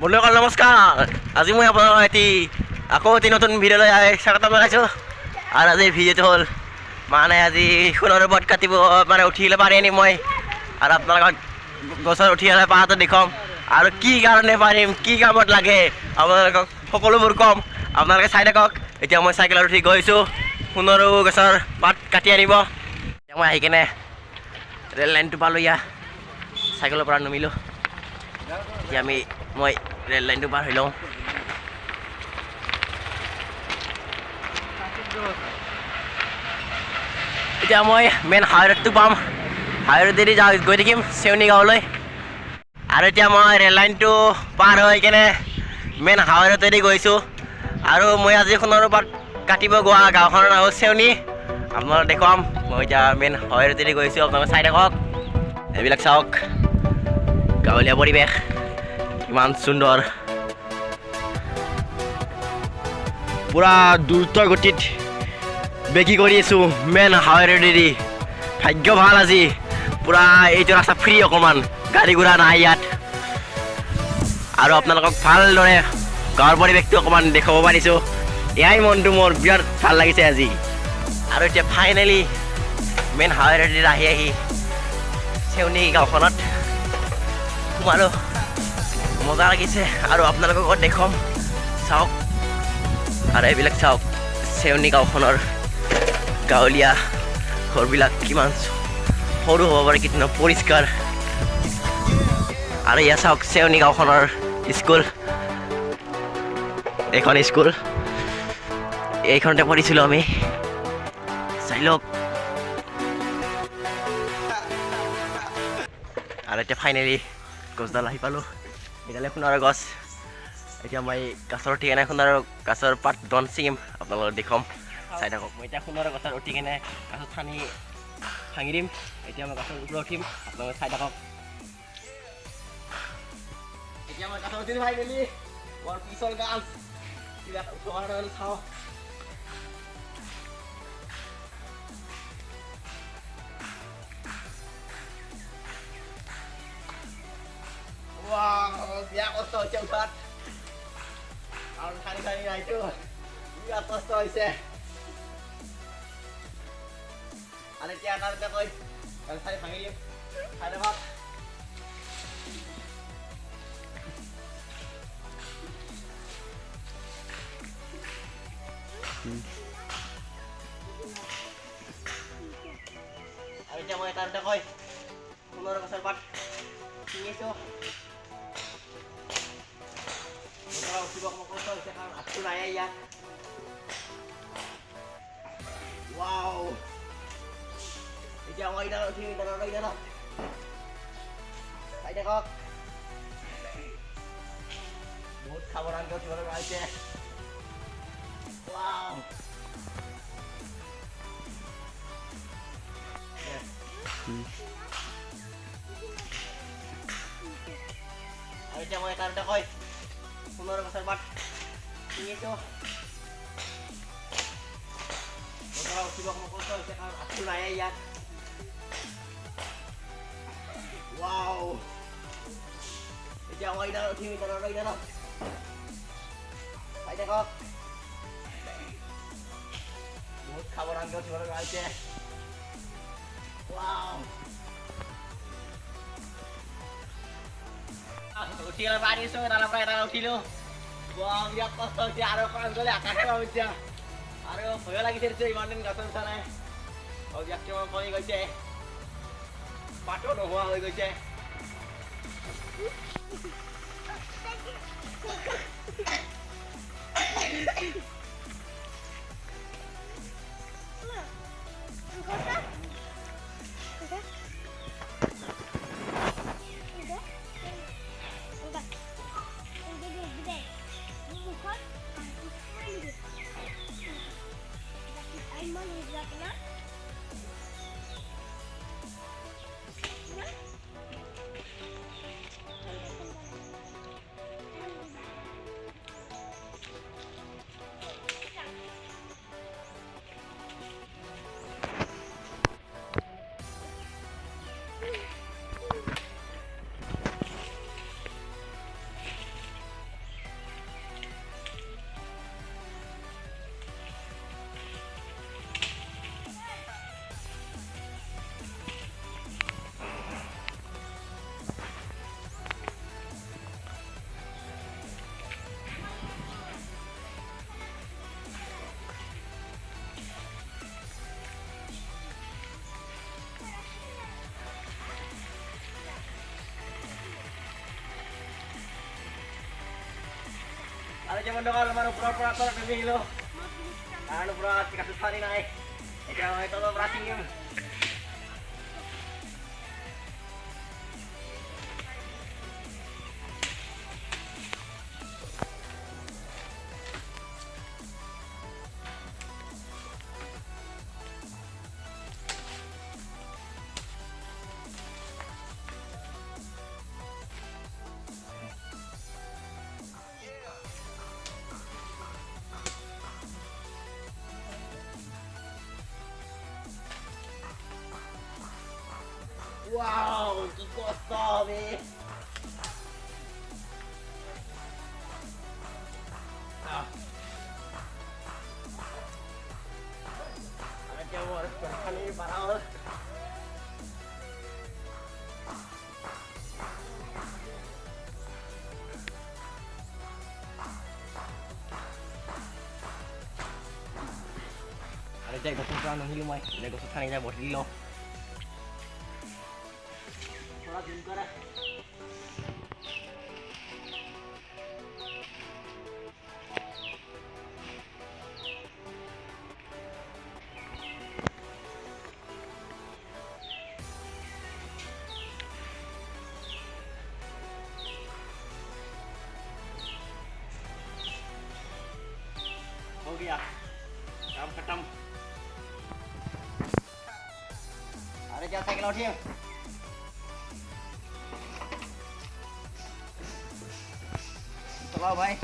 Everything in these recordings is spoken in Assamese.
বন্ধুসকল নমস্কাৰ। আজি মই আপোনালোকৰ আকৌ এটি নতুন ভিডিঅ'লৈ স্বাগতম জনাইছোঁ। আৰু আজিৰ ভিডিঅ'টো হ'ল আজি সোণৰ ওপৰত কাটিব উঠিলে পাৰি আনিম মই, আৰু আপোনালোকক গছত উঠি অহা পাহাৰটো দেখুৱাম, আৰু কি কাৰণে পাৰিম, কি কামত লাগে আপোনালোকক সকলোবোৰ ক'ম। আপোনালোকে চাই থাকক। এতিয়া মই চাইকেলত উঠি গৈছোঁ সোণৰ গছৰ পাত কাটি আনিব। এতিয়া মই আহি কেনে ৰেল লাইনটো পালোঁ। চাইকেলৰ পৰা নামিলোঁ। এতিয়া মই ৰেল লাইনটো পাৰ হৈ লওঁ। এতিয়া মই মেইন হাইৱেটো পাম। হাইৱেদি গৈ থাকিম চেউনি গাঁৱলৈ। আৰু এতিয়া মই ৰেল লাইনটো পাৰ হৈ কেনে মেইন হাইৱেদি গৈছোঁ। আৰু মই আজি সোণৰ পাত কাটিব গোৱা গাঁওখনৰ নাম হ'ল চেউনি। আপোনালোকক দেখুৱাম। মই এতিয়া মেইন হাইৱেদি গৈছোঁ। আপোনালোকে চাই থাকক। এইবিলাক চাওক, গাঁৱলীয়া পৰিৱেশ ইমান সুন্দৰ। পুৰা দ্ৰুত গতিত বেগি কৰি আছোঁ মেইন হাইৱেদি। ভাগ্য ভাল আজি পুৰা এইটো ৰাস্তা ফ্ৰী, অকণমান গাড়ী ঘোঁৰা নাই ইয়াত। আৰু আপোনালোকক ভালদৰে গাঁৱৰ পৰিৱেশটো অকণমান দেখুৱাব পাৰিছোঁ। এয়াই মনটো মোৰ বিৰাট ভাল লাগিছে আজি। আৰু এতিয়া ফাইনেলি মেইন হাইৱেদি আহি চেউনি গাঁওখনত সোমালোঁ। মজা লাগিছে আৰু আপোনালোকক দেখুৱাম। চাওক, আৰু এইবিলাক চাওক, চেউনি গাঁওখনৰ গাঁৱলীয়া ঘৰবিলাক কিমান সৰু হ'ব পাৰে, কিমান পৰিষ্কাৰ। আৰু ইয়াত চাওক চেউনি গাঁওখনৰ স্কুল। এইখন স্কুল, এইখনতে পঢ়িছিলোঁ আমি। চাই লওক। আৰু এতিয়া ফাইনেলি গছডাল আহি পালোঁ। এডালে সোণাৰৰ গছ। এতিয়া মই গছৰ উঠি কেনে সোণাৰৰ গছৰ পাত দন ছিঙিম, আপোনালোকক দেখুৱাম। চাই থাকক। মই এতিয়া সোণাৰৰ গছত উঠি কেনে গছত ভাঙি দিম। এতিয়া মই গছৰ ওপৰত উঠিম, আপোনালোকে চাই থাকক। এতিয়া মই গছত উঠিলোঁ ফাইনেলি। বৰ পিছল গাছ, কিবা চাওঁ। বিয়া কষ্ট হৈছে উঠাত, আৰু ঠানি নাইতো, বিৰাট কষ্ট হৈছে। আৰু এতিয়া এটা কৈ চাৰি ভাঙি দিম। চাই থাকক। আৰু এতিয়া মই এটা কৈ সোণৰ গছৰ পাত ছিঙিছোঁ। উঠিব অকণমান কষ্ট হৈছে, কাৰণ আঠটো নাই ইয়াত। ৱাও, এতিয়া মই ইডালত উঠিম, ইডালত চাই থাকক। বহুত সাৱধানকৈ উঠিব লগা হৈছে। ৱাও, আৰু এতিয়া মই এটা কৈ সোণৰ গছৰ পাত ছিঙিছোঁ। উঠিব অকণমান কষ্ট হৈছে, কাৰণ আঠটো নাই ইয়াত। ৱাও, এতিয়া মই ইডালত উঠিম, ইডালত চাই থাকক। বহুত সাৱধানকৈ উঠিব লগা হৈছে। ৱাও, উঠি কেনে পাৰিছোঁ, এডালৰ পৰা এডাল উঠিলোঁ। বিৰাট কষ্ট হৈছে, আৰু অকণমান গ'লে আকাশে পাম এতিয়া। আৰু ভয়ো লাগিছে, ইমান দিন গছত উঠা নাই। ব্যক্তি কমি গৈছে, পাতো নোহোৱা হৈ গৈছে। Ada zaman dong mana pura-pura tor kami lo. Anu pura kasus hari naik. Jangan itu lo berasingnya. Wow, que gostoso, eh. Ada cewek kali parah. Ada cewek gosok kan nang hilumay. Ada gosok kan ina bos dilo. हो गया काम खत्म अरे क्या साइकिल उठिए चलाओ भाई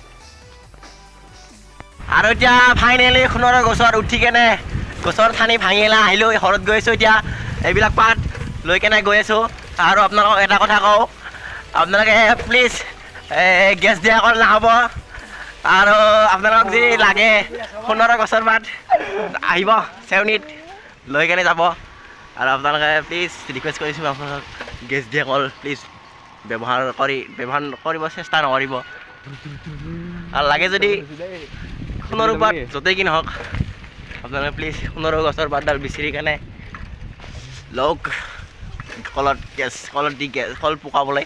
আৰু এতিয়া ফাইনেলি সোণৰ গছৰ উঠি কেনে গছৰ ঠানি ভাঙিলা আহিলো ঘৰত গৈ আছো এতিয়া এইবিলাক পাত লৈ কেনে গৈ আছো আৰু আপোনালোকক এটা কথা কওঁ আপোনালোকে প্লিজ গেছ দিয়া অকল নাহব আৰু আপোনালোকক যদি লাগে সোণৰ গছৰ পাত আহিব চেউনিত লৈ কেনে যাব আৰু আপোনালোকে প্লিজ ৰিকুৱেষ্ট কৰিছোঁ আপোনালোকক গেছ দিয়া অকল প্লিজ ব্যৱহাৰ কৰিব চেষ্টা নকৰিব আৰু লাগে যদি সোণৰ পাত য'তেই কি নহওক আপোনালোকে প্লিজ সোণৰ গছৰ পাতডাল বিচাৰি কেনে লওক কলত দি কল পকাবলৈ